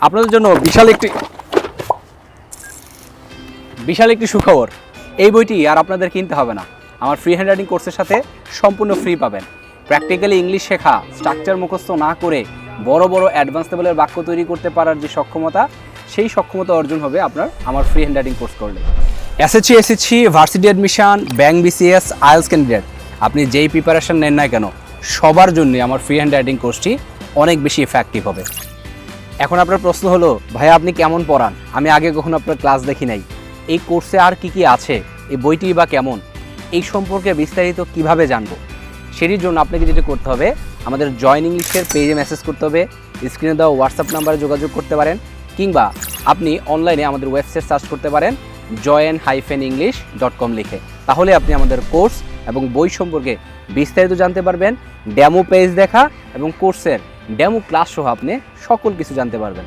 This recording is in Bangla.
আপনাদের জন্য বিশাল একটি সুখবর। এই বইটি আর আপনাদের কিনতে হবে না, আমার ফ্রি হ্যান্ডরাইটিং কোর্সের সাথে সম্পূর্ণ ফ্রি পাবেন। প্র্যাকটিক্যালি ইংলিশ শেখা, স্ট্রাকচার মুখস্থ না করে বড় বড় অ্যাডভান্স লেভেলের বাক্য তৈরি করতে পারার যে সক্ষমতা, সেই সক্ষমতা অর্জন হবে আপনার আমার ফ্রি হ্যান্ডরাইটিং কোর্স করলে। SSC, varsity admission, bank, BCS, IELTS candidate, আপনি যেই প্রিপারেশন নেন না কেন, সবার জন্য আমার ফ্রি হ্যান্ডরাইটিং কোর্সটি অনেক বেশি এফেক্টিভ হবে। এখন আপনার প্রশ্ন হলো, ভাইয়া আপনি কেমন পড়ান? আমি আগে কখনো আপনার ক্লাস দেখি নাই। এই কোর্সে আর কি আছে, এই বইটি বা কেমন, এই সম্পর্কে বিস্তারিত কিভাবে জানবো? সেটির জন্য আপনাকে যেটা করতে হবে, আমাদের জয়েন ইংলিশের পেজে মেসেজ করতে হবে, স্ক্রিনে দেওয়া হোয়াটসঅ্যাপ নাম্বারে যোগাযোগ করতে পারেন, কিংবা আপনি অনলাইনে আমাদের ওয়েবসাইট সার্চ করতে পারেন join-english.com লিখে। তাহলে আপনি আমাদের কোর্স এবং বই সম্পর্কে বিস্তারিত জানতে পারবেন, ডেমো পেজ দেখা এবং কোর্সের ডেমো ক্লাস সহ আপনি সকল কিছু জানতে পারবেন।